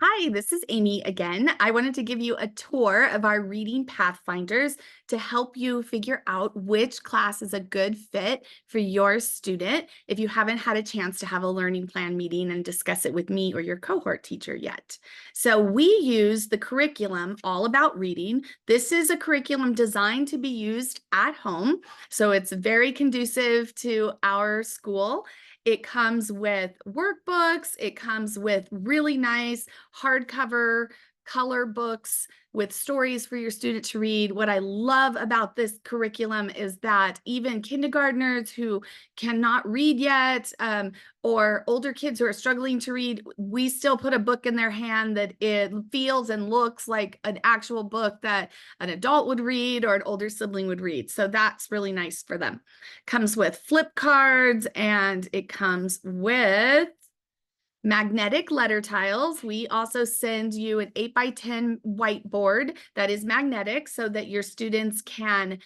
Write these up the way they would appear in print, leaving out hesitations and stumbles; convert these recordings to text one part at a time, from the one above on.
Hi, this is Amy again. I wanted to give you a tour of our Reading Pathfinders to help you figure out which class is a good fit for your student if you haven't had a chance to have a learning plan meeting and discuss it with me or your cohort teacher yet. So we use the curriculum All About Reading. This is a curriculum designed to be used at home, so it's very conducive to our school. It comes with workbooks. It comes with really nice hardcover color books with stories for your student to read. What I love about this curriculum is that even kindergartners who cannot read yet, or older kids who are struggling to read, we still put a book in their hand that it feels and looks like an actual book that an adult would read or an older sibling would read. So that's really nice for them. Comes with flip cards, and it comes with magnetic letter tiles. We also send you an 8x10 whiteboard that is magnetic so that your students can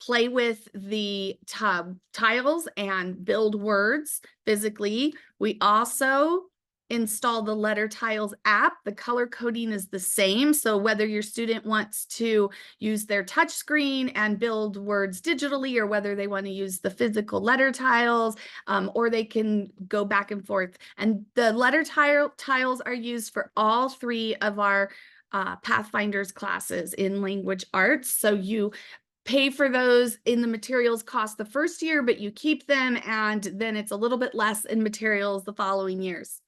play with the tiles and build words physically. We also install the letter tiles app. The color coding is the same. So whether your student wants to use their touch screen and build words digitally, or whether they want to use the physical letter tiles, or they can go back and forth. And the letter tiles are used for all three of our Pathfinders classes in language arts. So you pay for those in the materials cost the first year, but you keep them, and then it's a little bit less in materials the following years.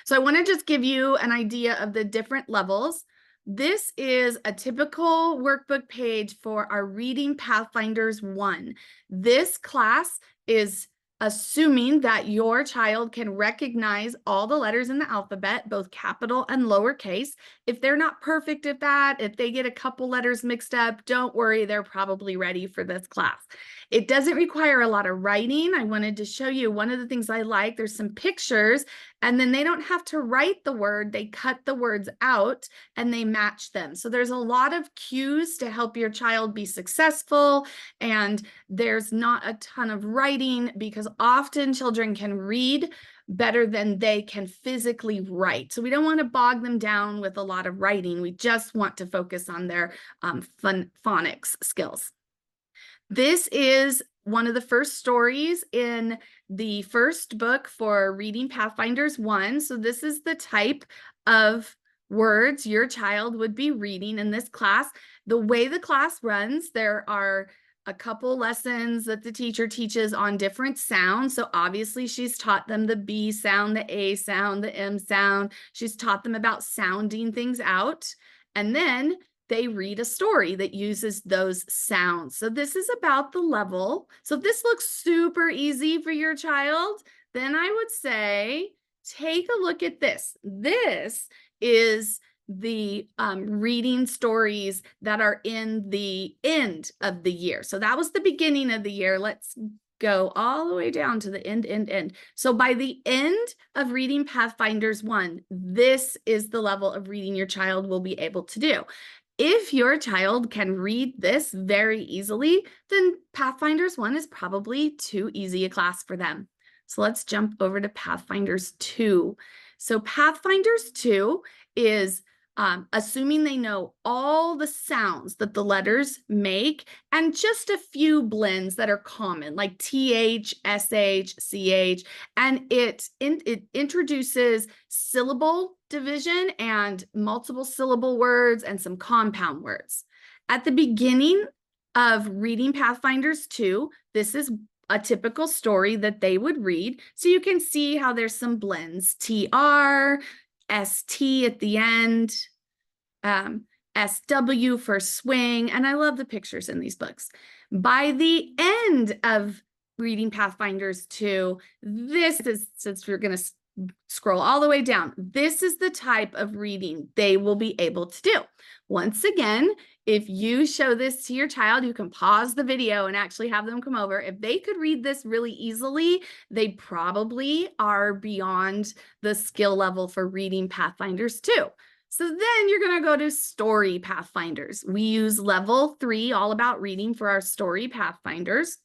So I want to just give you an idea of the different levels. This is a typical workbook page for our Reading Pathfinders 1. This class is assuming that your child can recognize all the letters in the alphabet, both capital and lowercase. If they're not perfect at that, if they get a couple letters mixed up, don't worry, they're probably ready for this class. It doesn't require a lot of writing. I wanted to show you one of the things I like. There's some pictures, and then they don't have to write the word. They cut the words out and they match them. So there's a lot of cues to help your child be successful, and there's not a ton of writing because often children can read better than they can physically write. So we don't want to bog them down with a lot of writing. We just want to focus on their phonics skills. This is one of the first stories in the first book for Reading Pathfinders 1. So this is the type of words your child would be reading in this class. The way the class runs, there are a couple lessons that the teacher teaches on different sounds. So obviously she's taught them the B sound, the A sound, the M sound. She's taught them about sounding things out. And then they read a story that uses those sounds. So this is about the level. So if this looks super easy for your child, then I would say, take a look at this. This is the reading stories that are in the end of the year. So that was the beginning of the year. Let's go all the way down to the end. So by the end of Reading Pathfinders 1, this is the level of reading your child will be able to do. If your child can read this very easily, then Pathfinders 1 is probably too easy a class for them. So let's jump over to Pathfinders 2. So Pathfinders 2 is assuming they know all the sounds that the letters make and just a few blends that are common, like TH, SH, CH, and it introduces syllable division and multiple syllable words and some compound words. At the beginning of Reading Pathfinders 2, this is a typical story that they would read. So you can see how there's some blends, TR, ST at the end, SW for swing, and I love the pictures in these books. By the end of Reading Pathfinders 2, this is, since we're going to scroll all the way down, this is the type of reading they will be able to do. Once again, if you show this to your child, you can pause the video and actually have them come over. If they could read this really easily, they probably are beyond the skill level for Reading Pathfinders 2. So then you're going to go to Story Pathfinders. We use level 3, All About Reading, for our Story Pathfinders.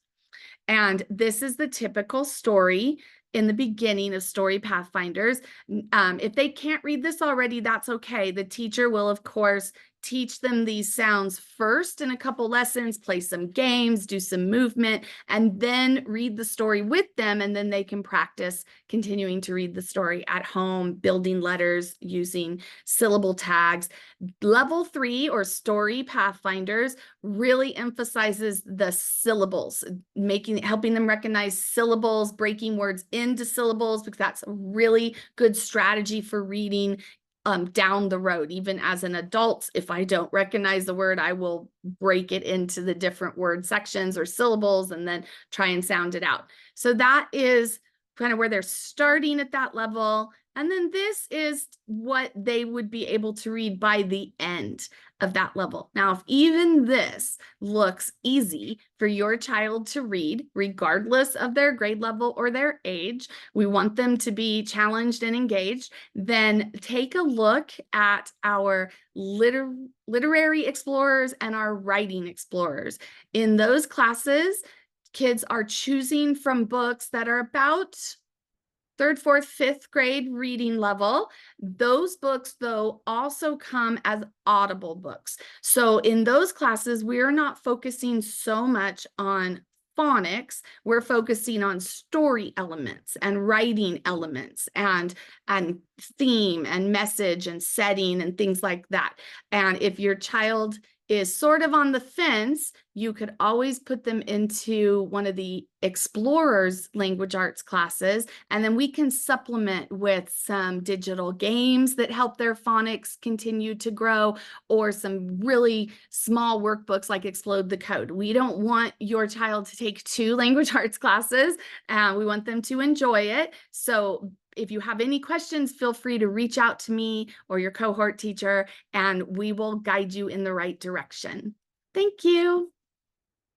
And this is the typical story. in the beginning of Story Pathfinders. If they can't read this already, that's okay. The teacher will, of course, teach them these sounds first in a couple lessons, play some games, do some movement, and then read the story with them. And then they can practice continuing to read the story at home, building letters, using syllable tags. Level 3 or Story Pathfinders really emphasizes the syllables, helping them recognize syllables, breaking words into syllables, because that's a really good strategy for reading down the road. Even as an adult, if I don't recognize the word, I will break it into the different word sections or syllables and then try and sound it out. So that is kind of where they're starting at that level. And then this is what they would be able to read by the end of that level. Now, if even this looks easy for your child to read, regardless of their grade level or their age, we want them to be challenged and engaged, then take a look at our literary explorers and our writing explorers. In those classes, kids are choosing from books that are about 3rd, 4th, 5th grade reading level. Those books, though, also come as audible books. So in those classes, we're not focusing so much on phonics. We're focusing on story elements and writing elements and theme and message and setting and things like that. And if your child is sort of on the fence, you could always put them into one of the explorers language arts classes, and then we can supplement with some digital games that help their phonics continue to grow, or some really small workbooks like Explode the Code. We don't want your child to take 2 language arts classes. We want them to enjoy it. So if you have any questions, feel free to reach out to me or your cohort teacher, and we will guide you in the right direction. Thank you.